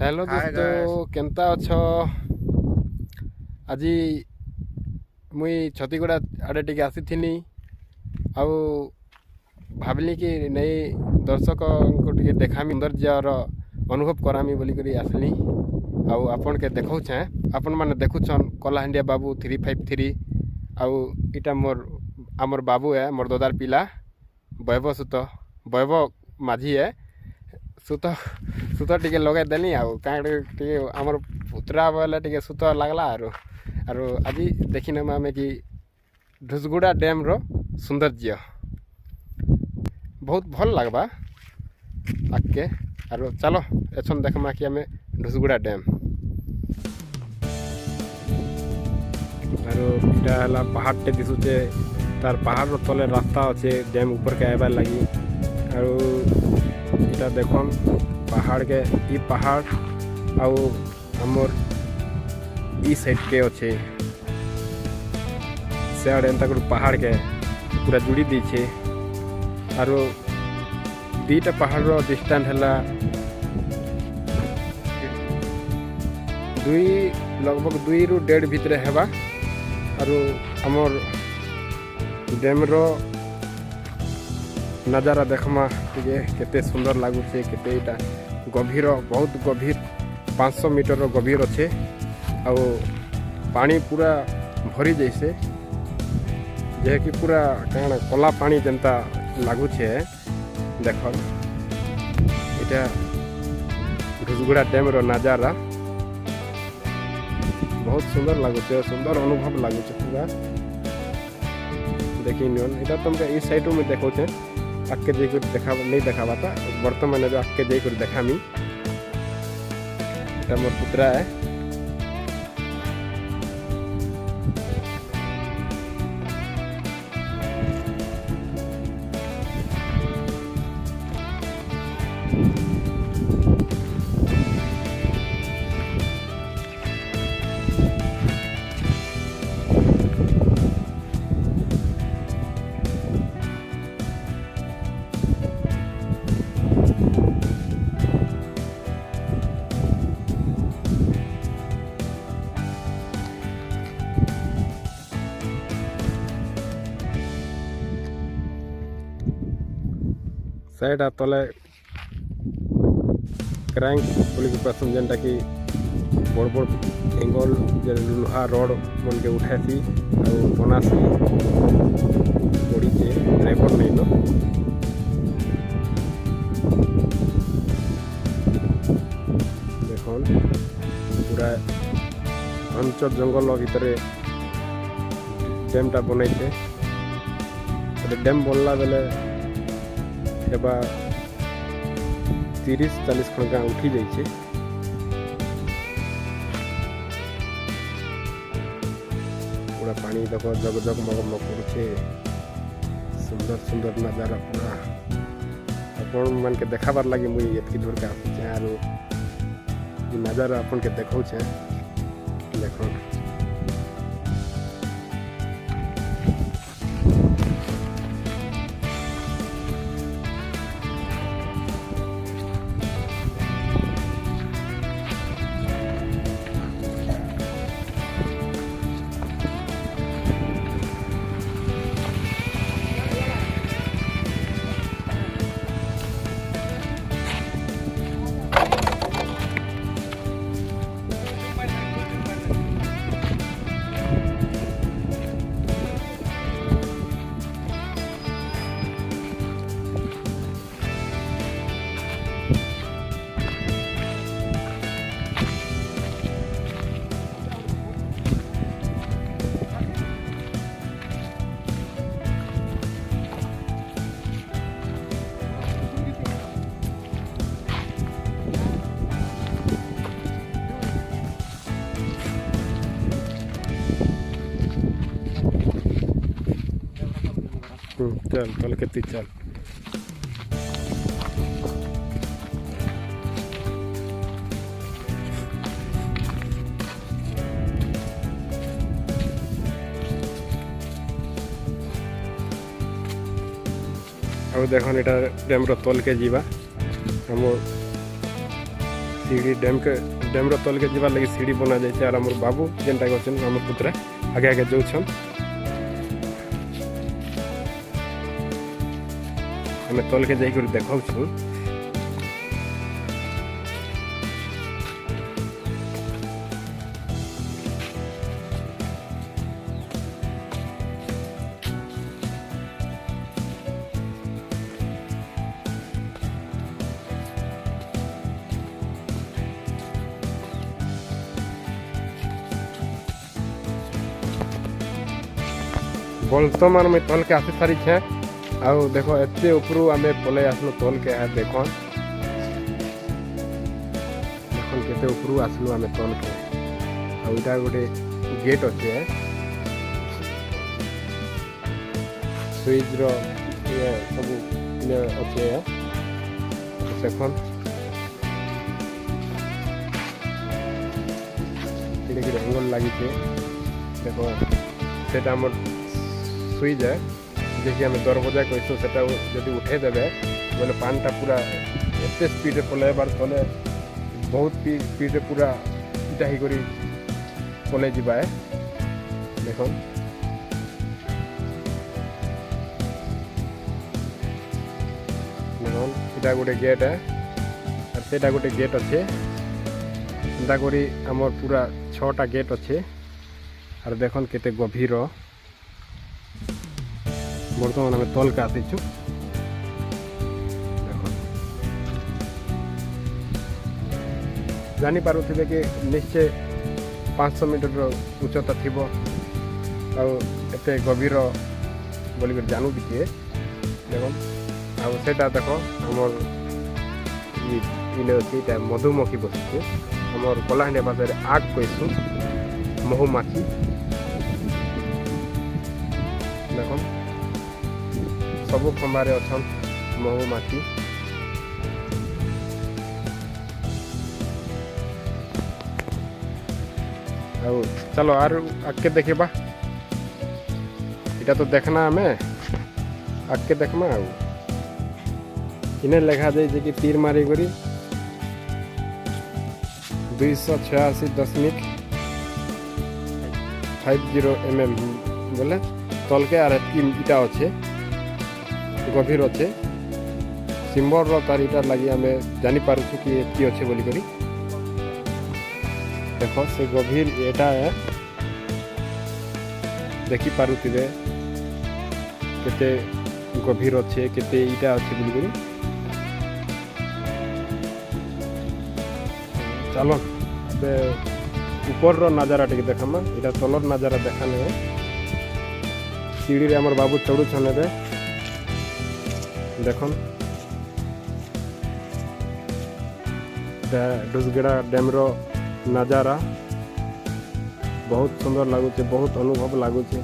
Hello hi guys. दोस्तों Kenta अछ। आज मुई छतीगुड़ा आड़े टिके आसी आउ भाविली कि नहीं दर्शक को टिके देखामी सौंदर्यर अनुभव करामी बोलिक आसली। आउ आपन के देखौछे आपन माने देखुछन कलाहांडिया बाबू 353 आउ इटा मोर आमर बाबू है मोर दादार पिला वैभव सुत वैभव माझी है सुत सुत टिके लगे देली आउ टे आमर पुतरा बोले टिके सुत लागला आरो आज देखी नेमा आमे कि ढुसगुड़ा डैम रो सौंदर्य बहुत भल लगबा आके आरो चलो एछन देखमा कि आमे ढुसगुड़ा डैम आरो इटा हला पहाड़ टे दिसुचे तार पहाड़ रो तले रास्ता अच्छे डैम ऊपर के आइबार लगी आरो इटा देखन पहाड़ के ई पहाड़ आउ हमर ई साइड के अच्छे से आड़े एंता पहाड़ के पूरा जुड़ी दी छे आरो दीटा पहाड़ रो डिस्टेंस हला लगभग 2 ରୁ 1.5 भितरे हेबा आरो हमर डैम रो नजारा देखमा टिके केते सुंदर लागुचे केते इटा गभीर बहुत गभीर 500 मीटर रो गभीर अच्छे आउ पानी पूरा भरी जैसे जे कि पूरा काना कला पानी जनता लागुचे देखो इटा ढुसगुड़ा डैम रो नजारा बहुत सुंदर लागुचे सुंदर अनुभव लागुचे पूरा देखी नियन इटा तुमके इस साइड में देखो छे आके जेकर देखा नहीं देखाबा था वर्तमान जो आके जेकर देखामी इटा मोर पुत्रा है साइड तले क्रैंक बोली पसंद जेनटा कि बड़ बड़ एंगल जे लुहा रड मन के उठासी और बनासी बड़ी के ड्राइवर नहीं नो देखन पूरा घंच जंगल भीतर डैमटा बनैছে डैम बनला बेले एबा 30-40 खण गाँ उठी जाइए पूरा पानी देखो जग जग मगमग करे सुंदर सुंदर नजारा पूरा अपन मन के देखाबार लगी मुई एतकी दूर के आसे आरो नजारा अपन के देखौ छे देखो चल तल के चल अब देखो यहाँ डैम तल के जीवा हम सीढ़ी डैम तल के जीवार लगे सीढ़ी बना जाए और आम बाबू जेनटा अच्छे आम पुतरा आगे आगे जाऊन आम तल के जाकर देखा बर्तमान में तल के आसी सारी है आउ देखो एते ऊपर आम पलि आसलु तल के है देख केते ऊपर आसलु आम तल के आईटा गोटे गेट अच्छे स्विच ये सब अच्छे देख एंगल लगी देखो सेटा स्विच है जैसे आम दरवाजा कहूँ से उठे देवे बोले पानटा पूरा एत स्पीड पलैबार तले बहुत स्पीड पूरा इटा ही पलै जाए देख इटा गोटे गेट है और सेटा गोटे गेट अच्छे एंता करी आमर पूरा 6टा गेट अच्छे और देखन केते गभीर बर्तमान आम तल के आसीचु जानी पारुथिबे कि निश्चय 500 मीटर उच्चता थिबो एते गभीर बोलिक जानू भी किए देख आटा देख आमर इने मधुमक्खी बसुचे आमर कलाहांडिया भाषा आग कहसु महुमाखी देख सबु खंबारे अच्छा महुमाखी चलो आर आगे देखा इटा तो देखना हमें आगे देखमा इन्हें लिखा जाए कि तीर मारी करी 286.50 mm बोले तल के आर इटा अच्छे गभीर अच्छे सिम्बर तार इटार लगी आम जानी पारुछु कि एतकी अच्छे बोली करी देख से गभीर एटा है देखी पारुथिबे केते गभीर अच्छे केते इटा अच्छे बोली करी चलो अबे ऊपर रो नजारा टिके देखमा इटा तलर नजारा देखा नहीं सीढ़ी रे हमर बाबू चढ़ू छन बे देखन डुसगेड़ा डैम रो नजारा बहुत सुंदर लगुचे बहुत अनुभव लगुचे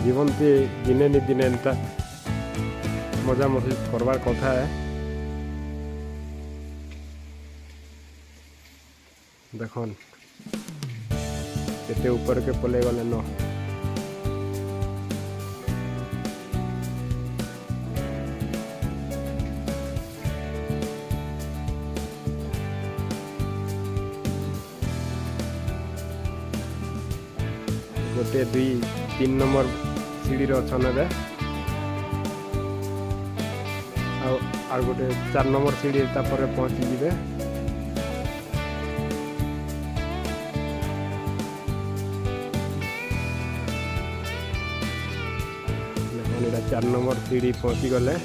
जीवन से दिने नि दिने एंता मजा मस्ती करवार कथा है देखन केते ऊपर के पले गले न गोटे 2-3 नंबर सीढ़ी अच्छा ने आर गोटे 4 नंबर सीढ़ी तापर पहुँची जीवे देखो 4 नंबर सीढ़ी पहुँची गले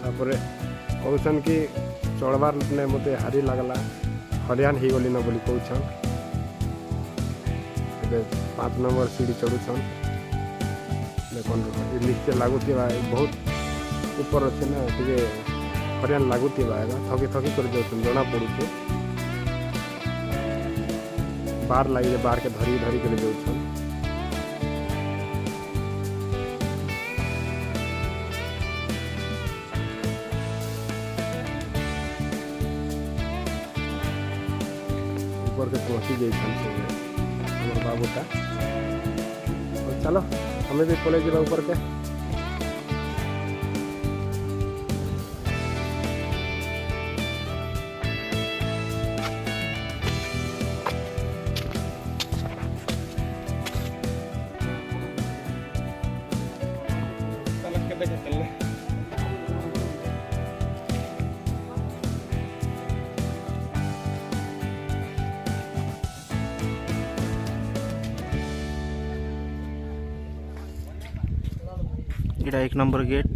तापर कहन कि चढ़वार ने मत हारी लगला हरियान ही गली न बोली कहन 5 नंबर सीढ़ी चढ़ुन देख नीचे लगुवा बहुत ऊपर अच्छे ना टे हरियान लगुवा थकी थकी कर जना पड़ुचे बार लगे बार के धरी धरी कर जाऊन ऊपर के पहुँची जाइए बाबूटा चलो हमें भी पड़े जा ऊपर के এটা 1 নম্বর গেট।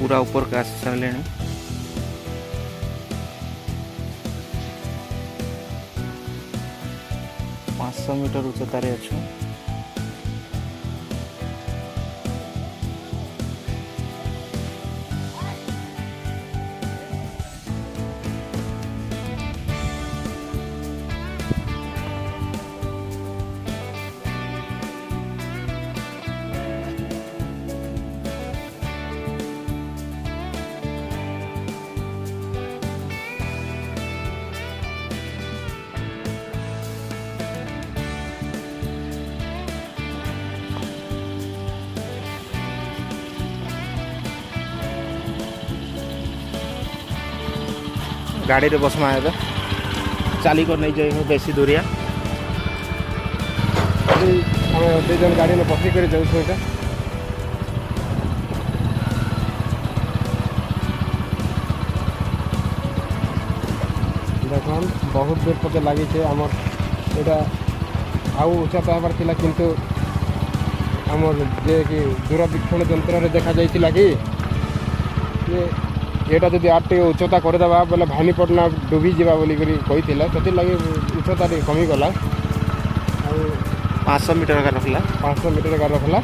पूरा ऊपर का आसी सारे 500 मीटर उच्चतार अच्छु। गाड़ी रे बसमा है चाली कर नहीं जाए बेसी दूरिया हमें दो जन गाड़ी में बसी कर जाऊँ एटा देख बहुत दूर पचे लगी आमर एटा आउ उच्चता हबार थिला किंतु आमर जे कि दूरवीक्षण यंत्र देखा जाइतिला कि एटा जदि आठ टे उच्चता करदेवा बोले भानीपटना डुबी जावा बोली कही लगे उच्चता कमी गला 500 मीटर का रखला 500 मीटर का रखला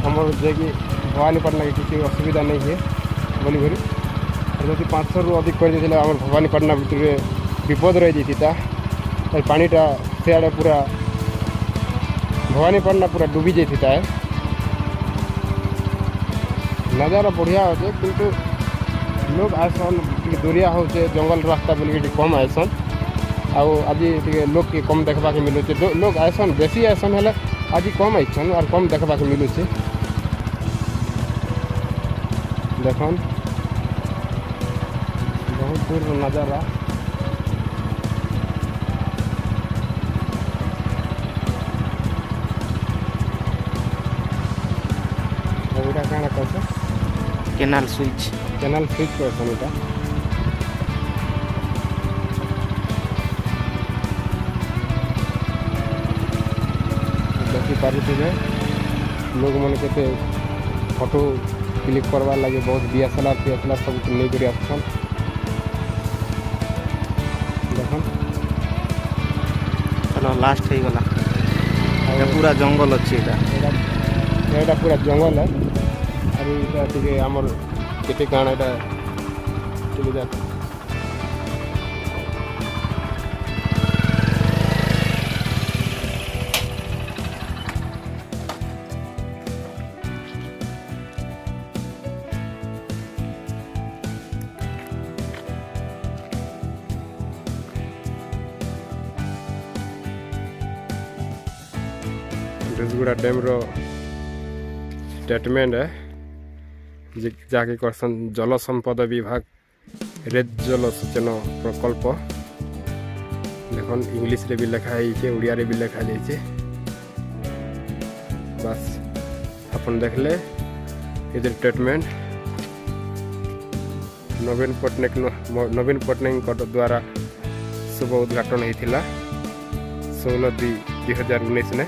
हमर जे कि भवानीपटना के किसी असुविधा नहीं है बोली और जब 500 रु अधिक कर देथिला हमर भवानीपटना भितर विपद रही जाता पानीटा सियाड़े पूरा भवानीपटना पूरा डुबी जाता है। नजारा बढ़िया होचे किंतु लोग आसन दूरिया हो जंगल रास्ता बोल कम आसन आज लोग के कम देखा मिलूचे लोग आसन बेसी आसन है आज कम आसन और कम देखा मिलूचे देखन बहुत दूर नजारा क्या कहते केनाल स्विच कर देखी पारे लोग मैंने के फोटो क्लिक करवार लगे बहुत DSLR सब नहीं कर आसन देख चलो लास्ट हो गला पूरा जंगल अच्छी एटा पूरा जंगल है अरे इटा टिके हमर केते काना एटा टिके जा ढुसगुड़ा डैम रो स्टेटमेंट है जाके करसन जल संपद विभाग रेड जल सूचन प्रकल्प देखन इंग्लिश रे भी लिखा है उड़िया रे भी लिखा जाइए बस अपन देख ले इधर स्टेटमेंट नवीन पट्टनायक द्वारा शुभ उद्घाटन होता 16/2/2019 ने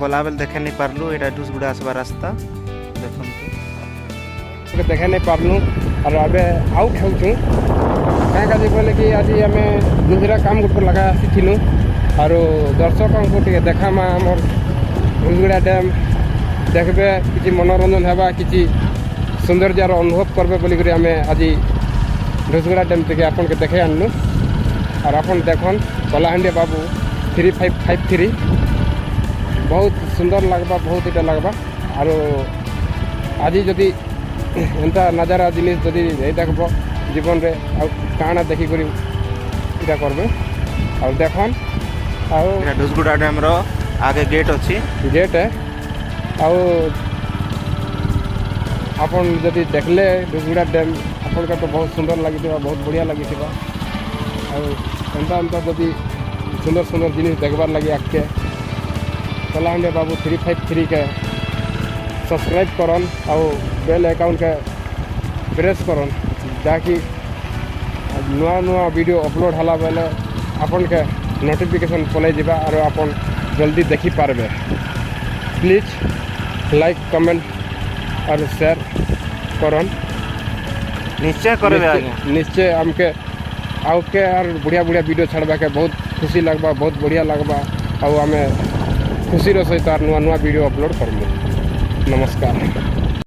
गला बेल देखे नहीं पार्लू एटा ढुसगुड़ा आसवा रास्ता देखन तो देखे नहीं पार्लू और अबे आउट होचु क्या काजी बोले कि आज आम दूसरा काम गुट लगा आसीलु और दर्शक को टे देखा आमर ढुसगुड़ा डैम देखबे किसी मनोरंजन हेबा किसी सौंदर्यर अनुभव करबे बोलिक आम आज ढुसगुड़ा डैम टे आपन के देखे आनलु और आपन देखन कलाहांडिया बाबू 3553 बहुत सुंदर लगवा बहुत इटा लगवा और आज जदि ଏନ୍ତା ନଜାରା ଜିନିଷ ଯଦି ଏଇ ଦେଖବ ଜୀବନରେ ଆଉ କାଣା ଦେଖିକରି ଏଇଟା କରବେ ଆଉ ଦେଖନ୍ ଆଉ ଢୁସଗୁଡ଼ା ଡ୍ୟାମ୍ର ଆଗେ ଗେଟ୍ ଅଛି ଗେଟ୍ ଆଉ ଆପଣ ଯଦି ଦେଖିଲେ ଢୁସଗୁଡ଼ା ଡ୍ୟାମ୍ ଆପଣଙ୍କ ତ ବହୁତ ସୁନ୍ଦର ଲାଗିଥିବା ବହୁତ ବଢ଼ିଆ ଲାଗିଥିବା ଆଉ ଏନ୍ତା ଏନ୍ତା ଯଦି ସୁନ୍ଦର ସୁନ୍ଦର ଜିନିଷ ଦେଖବାର୍ ଲାଗି ଆଗକେ କଲାହାଣ୍ଡିଆ ବାବୁ 353 के सब्सक्राइब करन और बेल अकाउंट के प्रेस करन जाकि नुआ नुआ वीडियो अपलोड हला बेले आपन के नोटिफिकेशन पलै जिबा और आपन जल्दी देखि पारबे प्लीज लाइक कमेंट और शेयर करन निश्चय करबे आज्ञा निश्चय हमके आउके और बढ़िया बढ़िया वीडियो छाड़बा के बहुत खुशी लगबा बहुत बढ़िया लगबा और हमें खुशी सहित नुआ नुआ वीडियो अपलोड करबो नमस्कार।